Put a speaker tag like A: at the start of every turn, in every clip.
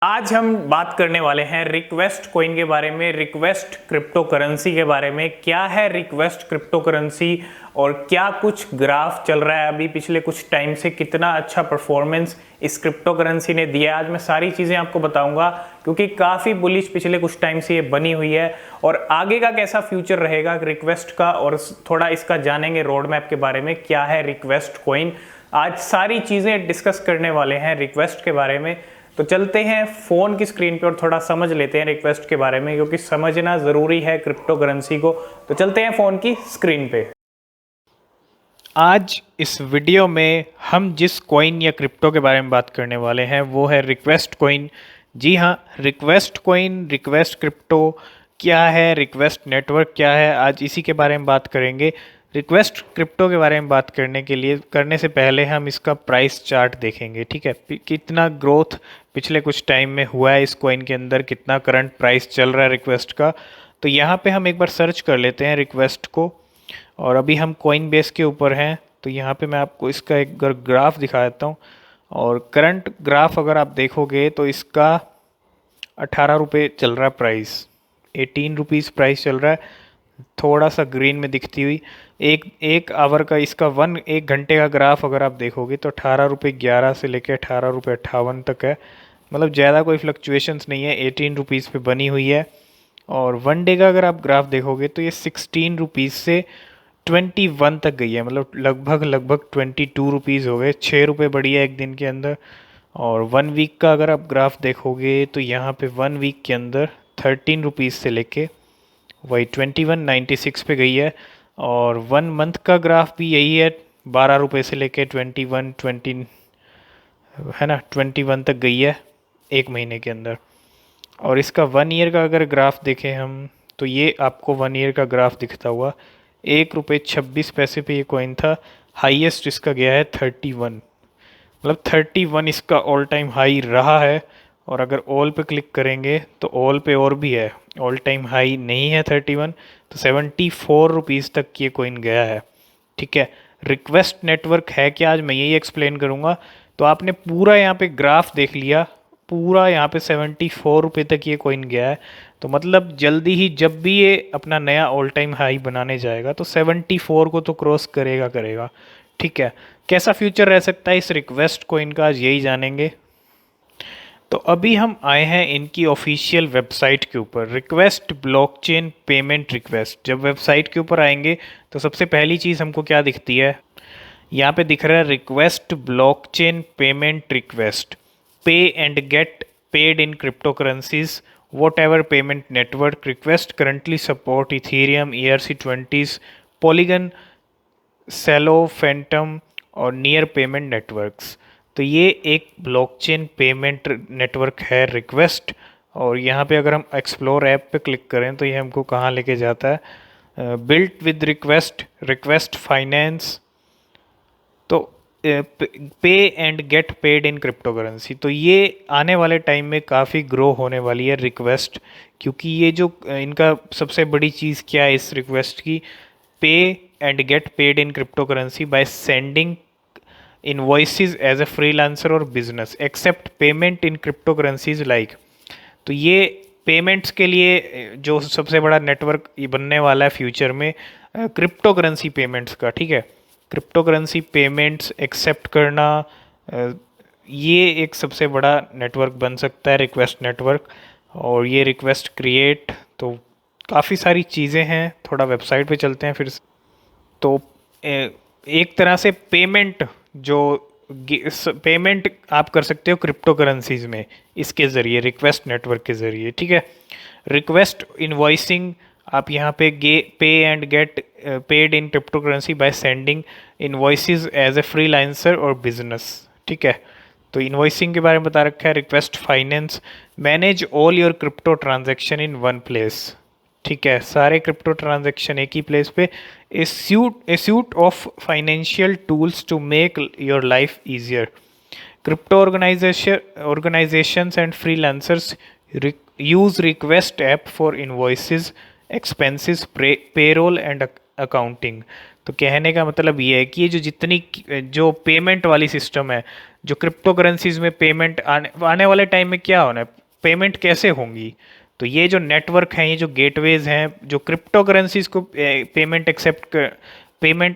A: आज हम बात करने वाले हैं रिक्वेस्ट कॉइन के बारे में, रिक्वेस्ट क्रिप्टो करेंसी के बारे में। क्या है रिक्वेस्ट क्रिप्टो करेंसी और क्या कुछ ग्राफ चल रहा है अभी पिछले कुछ टाइम से, कितना अच्छा परफॉर्मेंस इस क्रिप्टो करेंसी ने दिया है। आज मैं सारी चीज़ें आपको बताऊंगा क्योंकि काफ़ी बुलिश पिछले कुछ टाइम से ये बनी हुई है और आगे का कैसा फ्यूचर रहेगा रिक्वेस्ट का, और थोड़ा इसका जानेंगे रोड मैप के बारे में। क्या है रिक्वेस्ट कॉइन, आज सारी चीज़ें डिस्कस करने वाले हैं रिक्वेस्ट के बारे में। तो चलते हैं फ़ोन की स्क्रीन पे और थोड़ा समझ लेते हैं रिक्वेस्ट के बारे में, क्योंकि समझना ज़रूरी है क्रिप्टो करेंसी को। तो चलते हैं फ़ोन की स्क्रीन पे। आज इस वीडियो में हम जिस कॉइन या क्रिप्टो के बारे में बात करने वाले हैं वो है रिक्वेस्ट कॉइन। जी हाँ, रिक्वेस्ट कॉइन, रिक्वेस्ट क्रिप्टो क्या है, रिक्वेस्ट नेटवर्क क्या है, आज इसी के बारे में बात करेंगे। रिक्वेस्ट क्रिप्टो के बारे में बात करने से पहले हम इसका प्राइस चार्ट देखेंगे, ठीक है। कितना ग्रोथ पिछले कुछ टाइम में हुआ है इस कॉइन के अंदर, कितना करंट प्राइस चल रहा है रिक्वेस्ट का। तो यहाँ पे हम एक बार सर्च कर लेते हैं रिक्वेस्ट को, और अभी हम कॉइन बेस के ऊपर हैं। तो यहाँ पे मैं आपको इसका एक ग्राफ दिखा देता हूँ, और करंट ग्राफ अगर आप देखोगे तो इसका 18 रुपये चल रहा है प्राइस, 18 रुपीज़ प्राइस चल रहा है, थोड़ा सा ग्रीन में दिखती हुई। एक आवर का इसका एक घंटे का ग्राफ अगर आप देखोगे तो 18 रुपये 11 से लेकर 18 रुपये 58 तक है। मतलब ज़्यादा कोई फ्लक्चुएशंस नहीं है, 18 रुपीज़ पे बनी हुई है। और वन डे का अगर आप ग्राफ देखोगे तो ये 16 रुपीज़ से 21 तक गई है, मतलब लगभग 22 रुपीज़ हो गए, 6 रुपये बढ़ी है एक दिन के अंदर। और वन वीक का अगर आप ग्राफ देखोगे तो यहाँ पे वन वीक के अंदर 13 रुपीज़ से लेके वही 21.96 पे गई है। और वन मंथ का ग्राफ भी यही है, 12 रुपये से लेके 21 है ना, 21 तक गई है एक महीने के अंदर। और इसका वन ईयर का अगर ग्राफ देखें हम तो ये आपको वन ईयर का ग्राफ दिखता हुआ 1 रुपये 26 पैसे पे ये कॉइन था। हाईएस्ट इसका गया है 31, मतलब 31 इसका ऑल टाइम हाई रहा है। और अगर ऑल पे क्लिक करेंगे तो ऑल पे और भी है, ऑल टाइम हाई नहीं है 31, तो 74 रुपीज़ तक ये कॉइन गया है, ठीक है। रिक्वेस्ट नेटवर्क है क्या, आज मैं यही एक्सप्लेन करूँगा। तो आपने पूरा यहाँ पे ग्राफ देख लिया, पूरा यहाँ पे 74 रुपये तक ये कॉइन गया है। तो मतलब जल्दी ही जब भी ये अपना नया ऑल टाइम हाई बनाने जाएगा तो 74 को तो क्रॉस करेगा, ठीक है। कैसा फ्यूचर रह सकता है इस रिक्वेस्ट कॉइन का, आज यही जानेंगे। तो अभी हम आए हैं इनकी ऑफिशियल वेबसाइट के ऊपर, रिक्वेस्ट ब्लॉकचेन पेमेंट रिक्वेस्ट। जब वेबसाइट के ऊपर आएंगे तो सबसे पहली चीज़ हमको क्या दिखती है, यहाँ पे दिख रहा है request blockchain payment request, pay and get paid in crypto currencies whatever payment network request currently support Ethereum ERC20, Polygon, Celo, Fantom और नियर पेमेंट नेटवर्क्स। तो ये एक ब्लॉकचेन पेमेंट नेटवर्क है रिक्वेस्ट। और यहाँ पे अगर हम एक्सप्लोर ऐप पे क्लिक करें तो ये हमको कहाँ लेके जाता है, built with request, request finance, तो पे and get paid in crypto currency. तो ये आने वाले टाइम में काफ़ी ग्रो होने वाली है रिक्वेस्ट, क्योंकि ये जो इनका सबसे बड़ी चीज़ क्या है इस रिक्वेस्ट की, pay and get paid in crypto currency by sending invoices as a freelancer और business accept payment in crypto currencies like. तो ये पेमेंट्स के लिए जो सबसे बड़ा नेटवर्क ये बनने वाला है फ्यूचर में, क्रिप्टो करेंसी पेमेंट्स का, ठीक है। क्रिप्टो करेंसी पेमेंट्स एक्सेप्ट करना, ये एक सबसे बड़ा नेटवर्क बन सकता है रिक्वेस्ट नेटवर्क। और ये रिक्वेस्ट क्रिएट, तो काफ़ी सारी चीज़ें हैं, थोड़ा वेबसाइट पे चलते हैं फिर। तो एक तरह से पेमेंट जो पेमेंट आप कर सकते हो क्रिप्टो करेंसीज में इसके ज़रिए, रिक्वेस्ट नेटवर्क के ज़रिए, ठीक है। रिक्वेस्ट इनवॉइसिंग, आप यहाँ पे pay and get paid in crypto currency by sending invoices as a freelancer और बिजनेस, ठीक है। तो इनवॉइसिंग के बारे में बता रखा है। Request finance, manage all your crypto transaction in one place, ठीक है, सारे क्रिप्टो ट्रांजेक्शन एक ही प्लेस पे। A suite of financial tools to make your life easier. Crypto organizations and freelancers use request app for invoices, expenses, payroll and accounting. तो कहने का मतलब ये है कि ये जो जितनी जो पेमेंट वाली सिस्टम है, जो क्रिप्टो करेंसीज में पेमेंट आने वाले टाइम में क्या होना है, पेमेंट कैसे होंगी। तो ये जो नेटवर्क हैं, ये जो गेटवेज हैं, जो क्रिप्टो करेंसीज को पेमेंट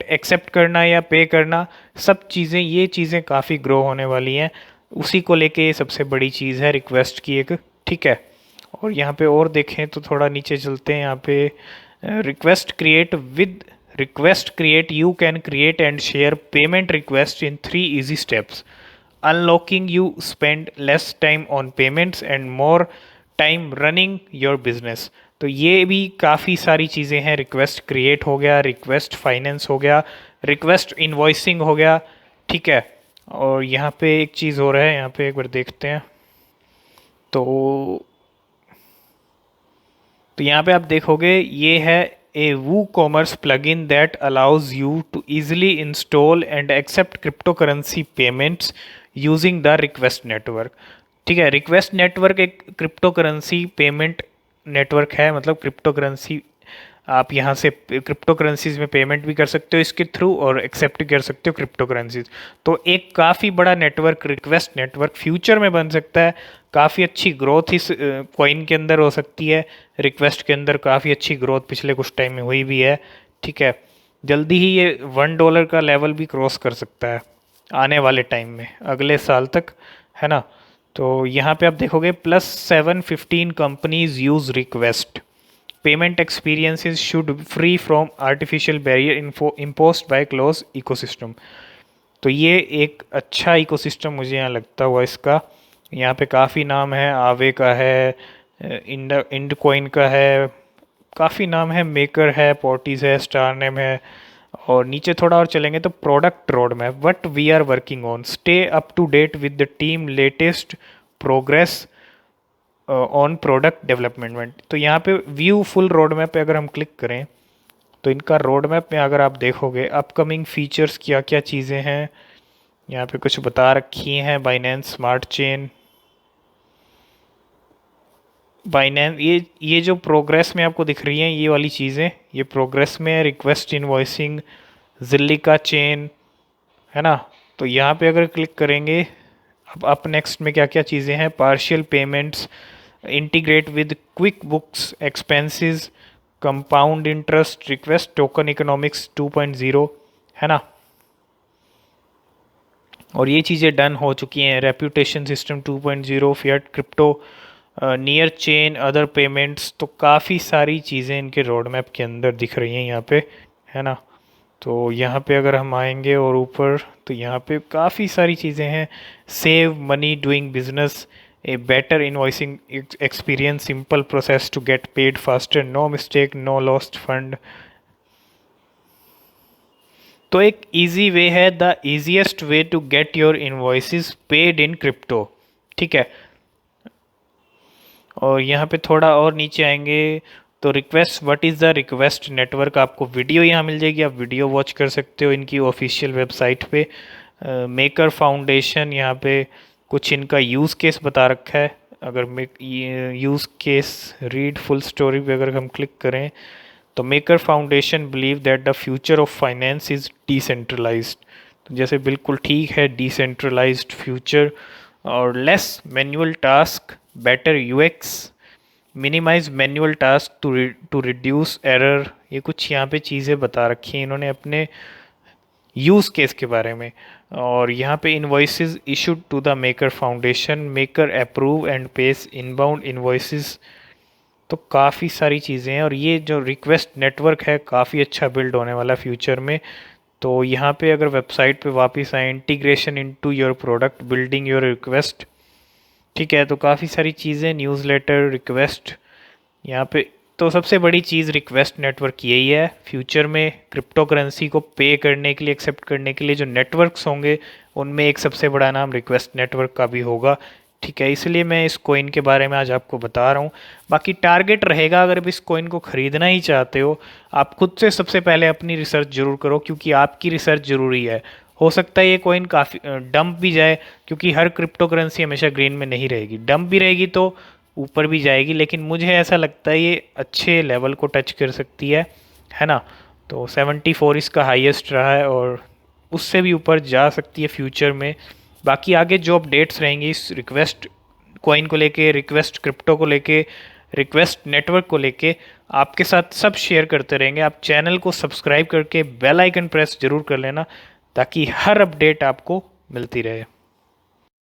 A: एक्सेप्ट करना या पे करना, सब चीज़ें, ये चीज़ें काफ़ी ग्रो होने वाली हैं। उसी को लेके ये सबसे बड़ी चीज़ है रिक्वेस्ट की एक, ठीक है। और यहाँ पे और देखें तो थोड़ा नीचे चलते हैं, यहाँ पे request create you can create and share payment request in 3 easy steps, unlocking you spend less time on payments and more time running your business। तो ये भी काफ़ी सारी चीज़ें हैं। रिक्वेस्ट क्रिएट हो गया, रिक्वेस्ट फाइनेंस हो गया, रिक्वेस्ट इनवॉइसिंग हो गया, ठीक है। और यहाँ पे एक चीज़ हो रहा है, यहाँ पे एक बार देखते हैं। तो यहाँ पे आप देखोगे ये है a WooCommerce plugin that allows you to easily install and accept cryptocurrency payments using the request network, ठीक है। रिक्वेस्ट नेटवर्क एक क्रिप्टो करेंसी पेमेंट नेटवर्क है, मतलब क्रिप्टो करेंसी आप यहाँ से क्रिप्टो करेंसीज में पेमेंट भी कर सकते हो इसके थ्रू और एक्सेप्ट भी कर सकते हो क्रिप्टो करेंसीज। तो एक काफ़ी बड़ा नेटवर्क रिक्वेस्ट नेटवर्क फ्यूचर में बन सकता है। काफ़ी अच्छी ग्रोथ इस कॉइन के अंदर हो सकती है। रिक्वेस्ट के अंदर काफ़ी अच्छी ग्रोथ पिछले कुछ टाइम में हुई भी है, ठीक है। जल्दी ही ये $1 का लेवल भी क्रॉस कर सकता है आने वाले टाइम में, अगले साल तक, है ना। तो यहाँ पे आप देखोगे +715 companies use request payment experiences should free from artificial barrier imposed by close ecosystem. तो ये एक अच्छा इकोसिस्टम मुझे यहाँ लगता हुआ इसका। यहाँ पे काफ़ी नाम है, आवे का है, इंड कॉइन का है, काफ़ी नाम है, मेकर है, पोर्टिस है, स्टारनेम है। और नीचे थोड़ा और चलेंगे तो product road map, what we are working on, stay up to date with the team latest progress on product development. तो यहाँ पे व्यू फुल रोड मैप पे अगर हम क्लिक करें तो इनका रोड मैप में अगर आप देखोगे अपकमिंग फीचर्स क्या क्या चीज़ें हैं, यहाँ पे कुछ बता रखी हैं। बाइनेंस स्मार्ट चेन, बाइनेंस, ये जो प्रोग्रेस में आपको दिख रही हैं ये वाली चीज़ें, ये प्रोग्रेस में है। रिक्वेस्ट इनवॉइसिंग, जिल्लिका चेन, है ना। तो यहाँ पे अगर क्लिक करेंगे, अब अप नेक्स्ट में क्या क्या चीज़ें हैं, partial payments, integrate with quick books expenses, compound interest, request token economics 2.0, है ना। और ये चीज़ें डन हो चुकी हैं। Reputation system 2.0, fiat crypto, near chain, other payments. तो काफ़ी सारी चीज़ें इनके रोड मैप के अंदर दिख रही हैं यहाँ पे, है ना। तो यहाँ पे अगर हम आएंगे और ऊपर तो यहाँ पे काफ़ी सारी चीज़ें हैं। Save money doing business, a better invoicing experience, simple process to get paid faster, no mistake, no lost fund. तो एक इजी वे है, the easiest way to get your invoices paid in crypto, ठीक है। और यहाँ पे थोड़ा और नीचे आएंगे तो request, what is the request network, आपको वीडियो यहाँ मिल जाएगी, आप वीडियो वॉच कर सकते हो इनकी ऑफिशियल वेबसाइट पे। मेकर फाउंडेशन, यहाँ पे कुछ इनका यूज़ केस बता रखा है। अगर use case read full story पे अगर हम क्लिक करें तो Maker Foundation believe that the future of finance is decentralized. तो जैसे बिल्कुल ठीक है, डिसेंट्रलाइज्ड फ्यूचर, और less manual task, better UX, minimize manual task to reduce error. ये कुछ यहाँ पे चीज़ें बता रखी हैं इन्होंने अपने यूज़ केस के बारे में। और यहाँ पे invoices issued to the Maker Foundation, Maker approve and pays inbound invoices. तो काफ़ी सारी चीज़ें हैं। और ये जो रिक्वेस्ट नेटवर्क है काफ़ी अच्छा बिल्ड होने वाला फ्यूचर में। तो यहाँ पे अगर वेबसाइट पे वापस आए, integration into your product, building your request, ठीक है। तो काफ़ी सारी चीज़ें, न्यूज़लेटर, रिक्वेस्ट, यहाँ पे तो सबसे बड़ी चीज़ रिक्वेस्ट नेटवर्क यही है। फ्यूचर में क्रिप्टो करेंसी को पे करने के लिए, एक्सेप्ट करने के लिए जो नेटवर्क्स होंगे उनमें एक सबसे बड़ा नाम रिक्वेस्ट नेटवर्क का भी होगा, ठीक है। इसलिए मैं इस कॉइन के बारे में आज आपको बता रहा हूँ। बाकी टारगेट रहेगा, अगर आप इस कॉइन को ख़रीदना ही चाहते हो, आप खुद से सबसे पहले अपनी रिसर्च ज़रूर करो, क्योंकि आपकी रिसर्च ज़रूरी है। हो सकता है ये कॉइन काफ़ी डंप भी जाए, क्योंकि हर क्रिप्टो करेंसी हमेशा ग्रीन में नहीं रहेगी। डंप भी रहेगी तो ऊपर भी जाएगी, लेकिन मुझे ऐसा लगता है ये अच्छे लेवल को टच कर सकती है ना। तो 74 इसका हाईएस्ट रहा है और उससे भी ऊपर जा सकती है फ्यूचर में। बाकी आगे जो अपडेट्स रहेंगी इस रिक्वेस्ट कॉइन को लेके, रिक्वेस्ट क्रिप्टो को लेके, रिक्वेस्ट नेटवर्क को लेके, आपके साथ सब शेयर करते रहेंगे। आप चैनल को सब्सक्राइब करके बेल आइकन प्रेस जरूर कर लेना ताकि हर अपडेट आपको मिलती रहे।